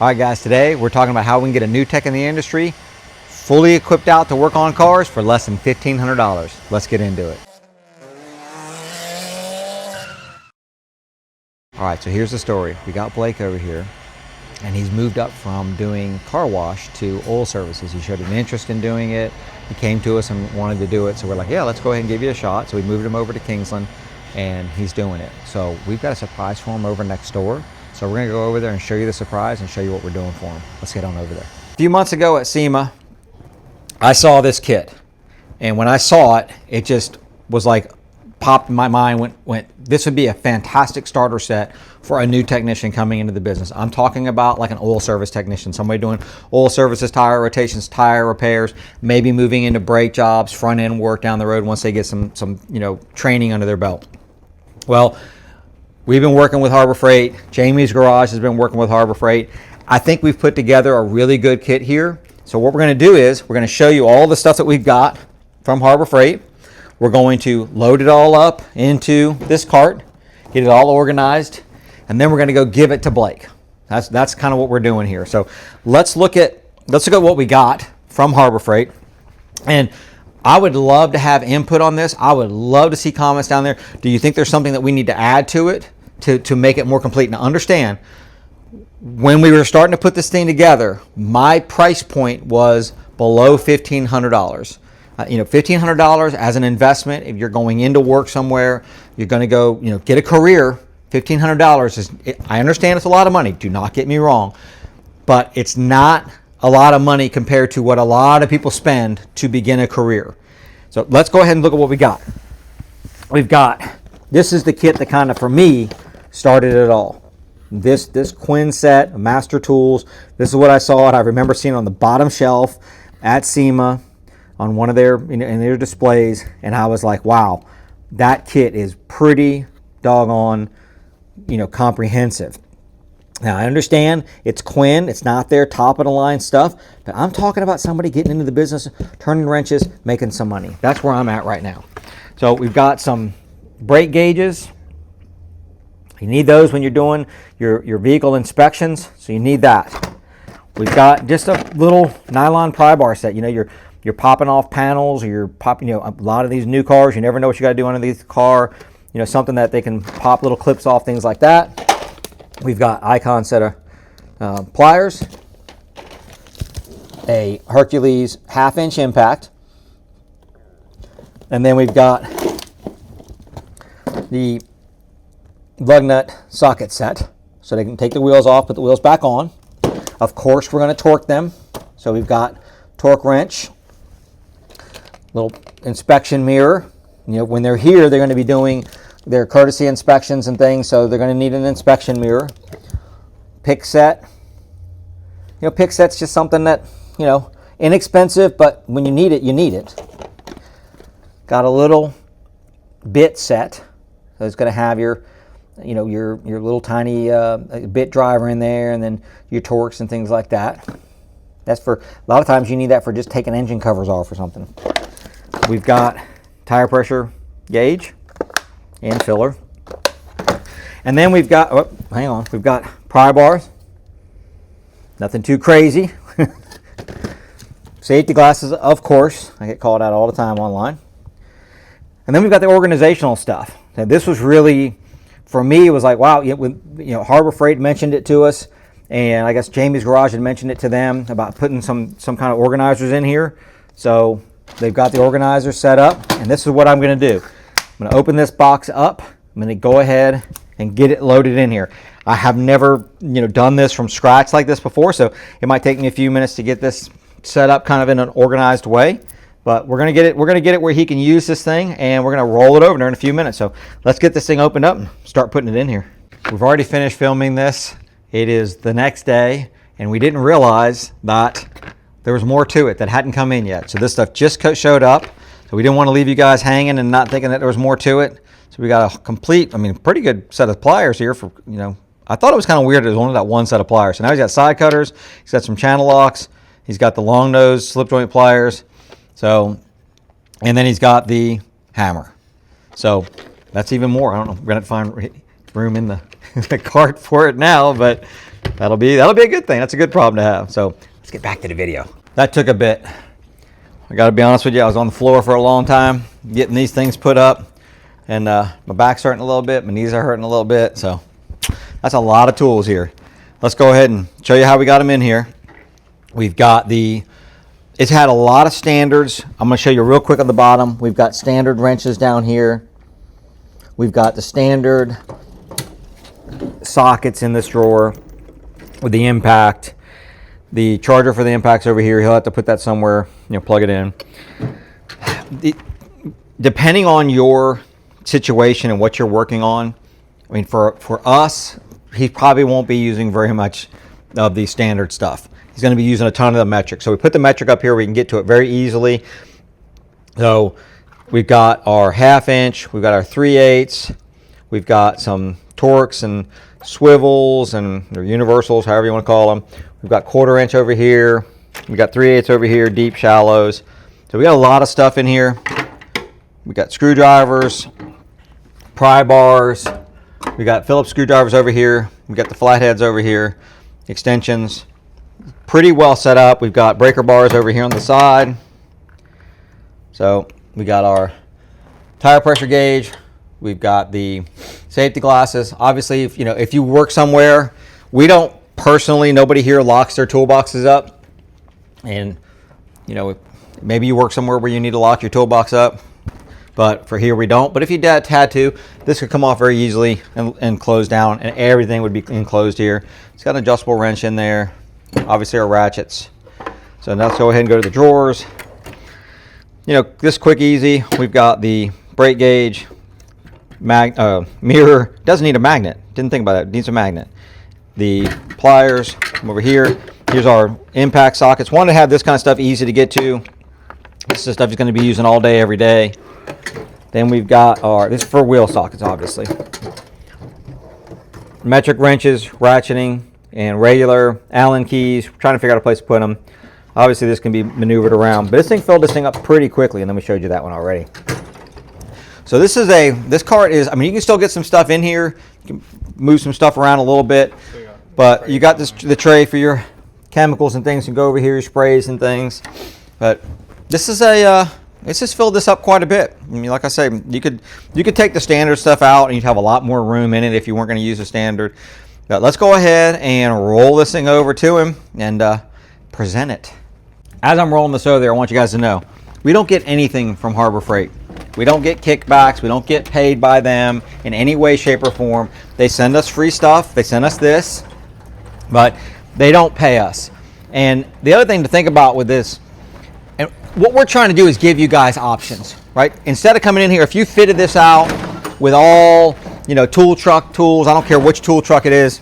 All right, guys, today we're talking about how we can get a new tech in the industry fully equipped out to work on cars for less than $1,500. Let's get into it. All right, so here's the story. We got Blake over here, and he's moved up from doing car wash to oil services. He showed an interest in doing it. He came to us and wanted to do it, so we're like, yeah, let's go ahead and give you a shot. So we moved him over to Kingsland, and he's doing it. So we've got a surprise for him over next door. So we're gonna go over there and show you the surprise and show you what we're doing for him. Let's get on over there. A few months ago at SEMA, I saw this kit. And when I saw it, it just was like, popped in my mind, went, this would be a fantastic starter set for a new technician coming into the business. I'm talking about like an oil service technician, somebody doing oil services, tire rotations, tire repairs, maybe moving into brake jobs, front end work down the road once they get some training under their belt. Well, we've been working with Harbor Freight. Jamie's Garage has been working with Harbor Freight. I think we've put together a really good kit here. So what we're going to do is we're going to show you all the stuff that we've got from Harbor Freight. We're going to load it all up into this cart, get it all organized, and then we're going to go give it to Blake. That's kind of what we're doing here. So let's look at what we got from Harbor Freight. And I would love to have input on this. I would love to see comments down there. Do you think there's something that we need to add to it to make it more complete? Now understand, when we were starting to put this thing together, my price point was below $1,500. $1,500 as an investment. If you're going into work somewhere, you're going to go, get a career. $1,500 is, I understand it's a lot of money. Do not get me wrong, but it's not a lot of money compared to what a lot of people spend to begin a career. So let's go ahead and look at what we got. This is the kit that kind of, for me, started it all. This Quinn set, Master Tools. This is what I saw. I remember seeing on the bottom shelf at SEMA on one of their in their displays, and I was like, wow, that kit is pretty doggone, comprehensive. Now I understand it's Quinn, it's not their top of the line stuff, but I'm talking about somebody getting into the business, turning wrenches, making some money. That's where I'm at right now. So we've got some brake gauges. You need those when you're doing your vehicle inspections, so you need that. We've got just a little nylon pry bar set. You're popping off panels, or you're popping, a lot of these new cars, you never know what you got to do under the car. Something that they can pop little clips off, things like that. We've got Icon set of pliers, a Hercules 1/2-inch impact, and then we've got the lug nut socket set, so they can take the wheels off, put the wheels back on. Of course, we're going to torque them, so we've got torque wrench, little inspection mirror. When they're here, they're going to be doing their courtesy inspections and things, so they're going to need an inspection mirror. Pick set. Pick set's just something that, inexpensive, but when you need it, you need it. Got a little bit set. So it's going to have your little tiny bit driver in there, and then your torques and things like that. That's for, a lot of times you need that for just taking engine covers off or something. We've got tire pressure gauge and filler. And then we've got, we've got pry bars. Nothing too crazy. Safety glasses, of course. I get called out all the time online. And then we've got the organizational stuff. Now this was really, for me, it was like, wow, Harbor Freight mentioned it to us, and I guess Jamie's Garage had mentioned it to them about putting some kind of organizers in here. So they've got the organizer set up, and this is what I'm going to do. I'm going to open this box up. I'm going to go ahead and get it loaded in here. I have never, done this from scratch like this before, so it might take me a few minutes to get this set up kind of in an organized way. But we're going to get it. We're going to get it where he can use this thing, and we're going to roll it over there in a few minutes. So let's get this thing opened up and start putting it in here. We've already finished filming this. It is the next day, and we didn't realize that there was more to it that hadn't come in yet. So this stuff just showed up. So we didn't want to leave you guys hanging and not thinking that there was more to it. So we got a complete, pretty good set of pliers here for, I thought it was kind of weird. It was only that one set of pliers. So now he's got side cutters. He's got some channel locks. He's got the long nose slip joint pliers. So, and then he's got the hammer. So that's even more. I don't know. We're going to find, room in the, the cart for it now, but that'll be a good thing. That's a good problem to have. So let's get back to the video. That took a bit. I got to be honest with you, I was on the floor for a long time getting these things put up, and my back's hurting a little bit, my knees are hurting a little bit, so that's a lot of tools here. Let's go ahead and show you how we got them in here. We've got it's had a lot of standards. I'm going to show you real quick on the bottom. We've got standard wrenches down here. We've got the standard sockets in this drawer with the impact. The charger for the impact's over here. He'll have to put that somewhere, plug it in. Depending on your situation and what you're working on, I mean, for us, he probably won't be using very much of the standard stuff. He's going to be using a ton of the metric. So we put the metric up here. We can get to it very easily. So we've got our 1/2 inch. We've got our 3/8. We've got some Torx and swivels and or universals, however you want to call them. We've got 1/4 inch over here. We've got 3/8 over here, deep shallows. So we got a lot of stuff in here. We got screwdrivers, pry bars. We got Phillips screwdrivers over here. We got the flatheads over here, extensions. Pretty well set up. We've got breaker bars over here on the side. So we got our tire pressure gauge. We've got the safety glasses. Obviously, if you work somewhere, we don't personally, nobody here locks their toolboxes up. And, maybe you work somewhere where you need to lock your toolbox up. But for here, we don't. But if you had to, this could come off very easily and close down, and everything would be enclosed here. It's got an adjustable wrench in there. Obviously, our ratchets. So now let's go ahead and go to the drawers. This quick, easy. We've got the brake gauge, mirror. Doesn't need a magnet. Didn't think about that. It needs a magnet. The pliers over here. Here's our impact sockets. Want to have this kind of stuff easy to get to. This is stuff you're going to be using all day, every day. Then we've got this is for wheel sockets, obviously. Metric wrenches, ratcheting, and regular Allen keys. We're trying to figure out a place to put them. Obviously, this can be maneuvered around, but this thing filled this thing up pretty quickly, and then we showed you that one already. So this cart is, you can still get some stuff in here. You can move some stuff around a little bit, but you got the tray for your chemicals and things. You can go over here, your sprays and things. But this is it's just filled this up quite a bit. Like I say, you could take the standard stuff out and you'd have a lot more room in it if you weren't going to use the standard. But let's go ahead and roll this thing over to him and present it. As I'm rolling this over there, I want you guys to know, we don't get anything from Harbor Freight. We don't get kickbacks. We don't get paid by them in any way, shape, or form. They send us free stuff. They send us this, but they don't pay us. And the other thing to think about with this, and what we're trying to do is give you guys options, right? Instead of coming in here, if you fitted this out with all, tool truck tools, I don't care which tool truck it is,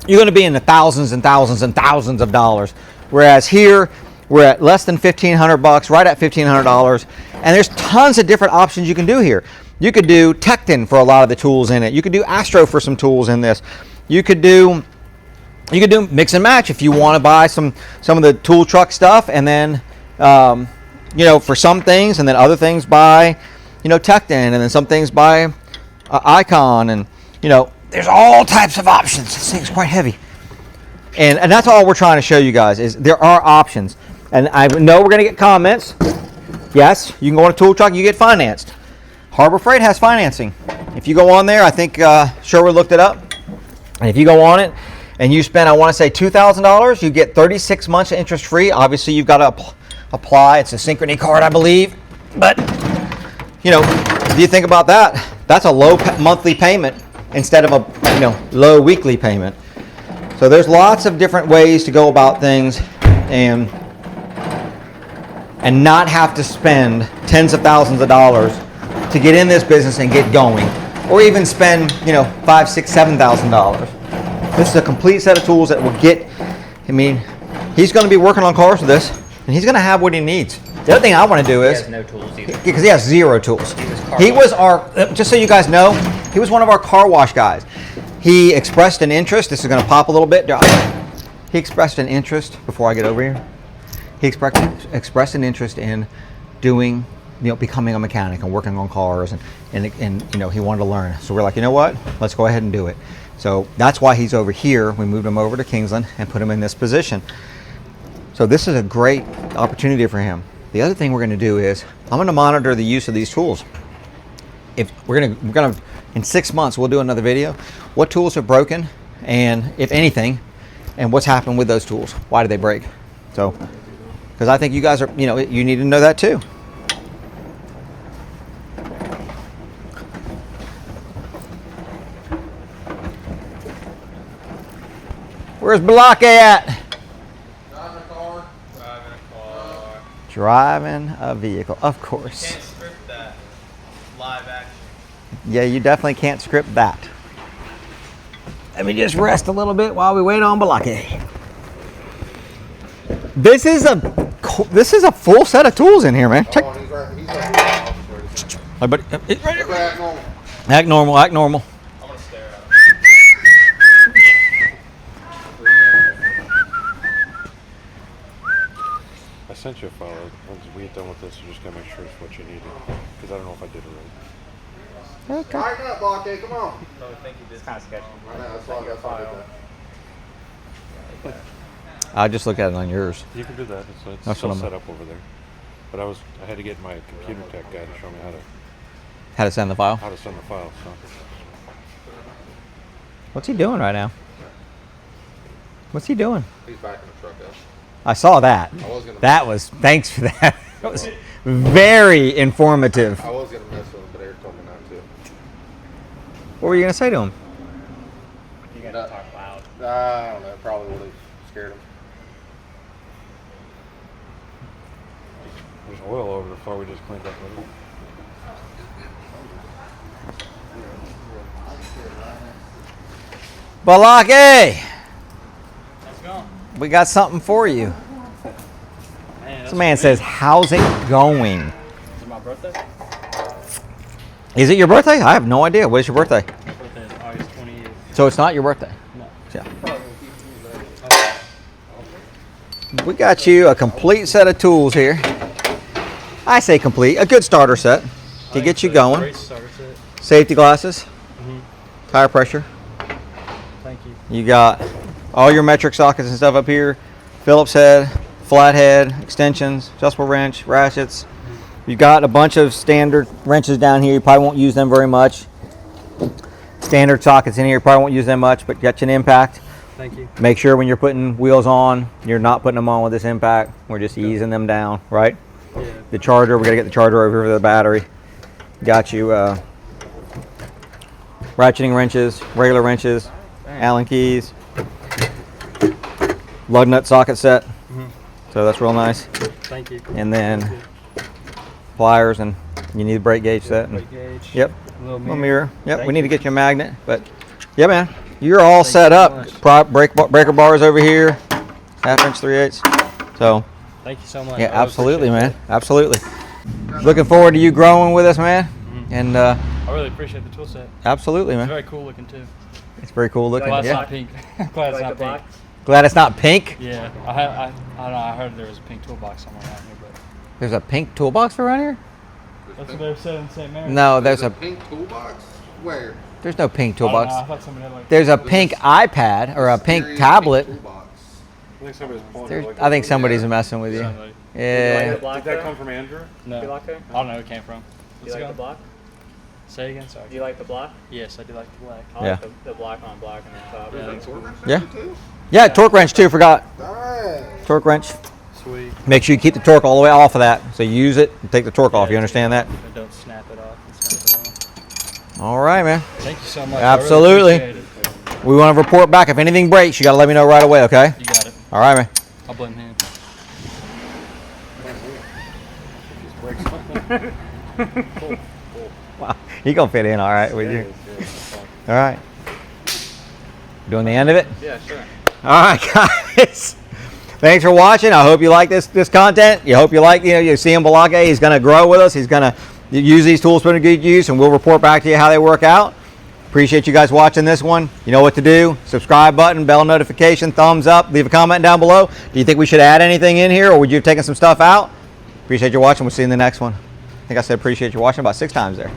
you're going to be in the thousands and thousands and thousands of dollars. Whereas here, we're at less than $1,500, right at $1,500, and there's tons of different options you can do here. You could do Tecton for a lot of the tools in it. You could do Astro for some tools in this. You could do mix and match if you want to buy some of the tool truck stuff, and then for some things, and then other things buy Tecton, and then some things buy Icon, and there's all types of options. This thing's quite heavy, and that's all we're trying to show you guys is there are options. And I know we're going to get comments. Yes, you can go on a tool truck, you get financed. Harbor Freight has financing. If you go on there, I think Sherwood looked it up, and if you go on it and you spend, I want to say $2,000, you get 36 months interest free. Obviously, you've got to apply. It's a Synchrony card, I believe. But if you think about that, that's a low monthly payment instead of a low weekly payment. So there's lots of different ways to go about things and not have to spend tens of thousands of dollars to get in this business and get going, or even spend $5,000, $6,000, $7,000. This is a complete set of tools that will get. He's going to be working on cars with this, and he's going to have what he needs. The other thing I want to do is, he has no tools either. Because he has zero tools. He was just so you guys know, he was one of our car wash guys. He expressed an interest. This is going to pop a little bit. He expressed an interest before I get over here. He expressed an interest in doing becoming a mechanic and working on cars, and he wanted to learn. So we're like, you know what? Let's go ahead and do it. So that's why he's over here. We moved him over to Kingsland and put him in this position. So this is a great opportunity for him. The other thing we're going to do is I'm going to monitor the use of these tools. If we're going to in 6 months we'll do another video. What tools are broken, and if anything, and what's happened with those tools? Why did they break? So, because I think you guys are, you need to know that too. Where's Balake at? Driving a vehicle, of course. Can't script that. Live action. Yeah, you definitely can't script that. Let me just rest a little bit while we wait on Balake. This is a full set of tools in here, man. Check. Oh, he's right. Hey, buddy. Act normal. Act normal. Act normal. I'm gonna stare at it. I sent you a file. Once we get done with this, you're just gonna make sure it's what you needed. Because I don't know if I did it right. Okay. Tighten up, Balake. Come on. No, I think you did. It's kind of sketchy. I know. That's why I did that. I just looked at it on yours. You can do that. It's That's still what I'm- set up over there. But I had to get my computer tech guy to show me How to send the file? how to send the file. So What's he doing right now? What's he doing? he's backing the truck up. I saw that. Thanks for that. That was very informative. I was gonna mess with him, but Eric told me not to. What were you going to say to him? You gotta talk loud. I don't know. Probably would have scared him. There's oil over the floor. We just cleaned up with it. Balake, Let's go. we got something for you. Man, This man says, how's it going? Is it my birthday? Is it your birthday? I have no idea. What is your birthday? My birthday is August 28th. So it's not your birthday? No. Yeah. We got you a complete set of tools here. I say complete, a good starter set to get you going. Great starter set. Safety glasses, tire pressure. Thank you. You got all your metric sockets and stuff up here. Phillips head, flathead, extensions, adjustable wrench, ratchets. You've got a bunch of standard wrenches down here. You probably won't use them very much. Standard sockets in here. You probably won't use them much, but got you an impact. Thank you. Make sure when you're putting wheels on, you're not putting them on with this impact. We're just easing them down, right? Yeah. The charger, we gotta get the charger over here for the battery. Got you ratcheting wrenches, regular wrenches, Allen keys, lug nut socket set. So that's real nice. Thank you. And then pliers, and you need a brake gauge set. Brake gauge. Yep, Little little mirror. mirror. Yep, Thank we need to you. get you a magnet, but yeah, man, you're all set you so up. much. Breaker bars over here, 1/2 inch, 3/8. So Thank you so much. yeah, I really absolutely, appreciate man, absolutely. Looking forward to you growing with us, man. And it. I really appreciate the tool set. absolutely, It's man, very cool looking too. it's very cool looking. Glad it's Yeah. not pink. Glad it's not pink. Glad it's not pink. Yeah, I don't know. I heard there was a pink toolbox somewhere around here, but There's a pink toolbox around here? that's what they were saying in St. Mary's. No, there's a pink toolbox. Where? there's no pink I don't know, toolbox. I thought somebody had like. There's a pink iPad or a pink Mysterious tablet. pink toolbox. I think somebody's pulling There's, it like I think somebody's messing with you. Somebody. Yeah. Did that come from Andrew? No. You like her? I don't know who it came from. Do Let's you like go. the block? Say again, sorry. Do you like the block? Yes, I do like the black. I Yeah. like the block on block on the top. Yeah. Thanks. Yeah. Yeah, torque wrench too, forgot. Nice. Torque wrench. Sweet. Make sure you keep the torque all the way off of that. So you use it and take the torque off. You understand that? And don't snap it off and snap it on. All right, man. Thank you so much. Absolutely. I really appreciate it. We want to report back. If anything breaks, you got to let me know right away, okay? You got it. All right, man. I'll blame him. Wow. You going to fit in all right with you? All right. Doing the end of it? Yeah, sure. All right, guys. Thanks for watching. I hope you like this content. You hope you like, you see him Balake. He's going to grow with us. He's going to use these tools for good use, and we'll report back to you how they work out. Appreciate you guys watching this one. You know what to do. Subscribe button, bell notification, thumbs up. Leave a comment down below. Do you think we should add anything in here, or would you have taken some stuff out? Appreciate you watching. We'll see you in the next one. think I said appreciate you watching about 6 times there.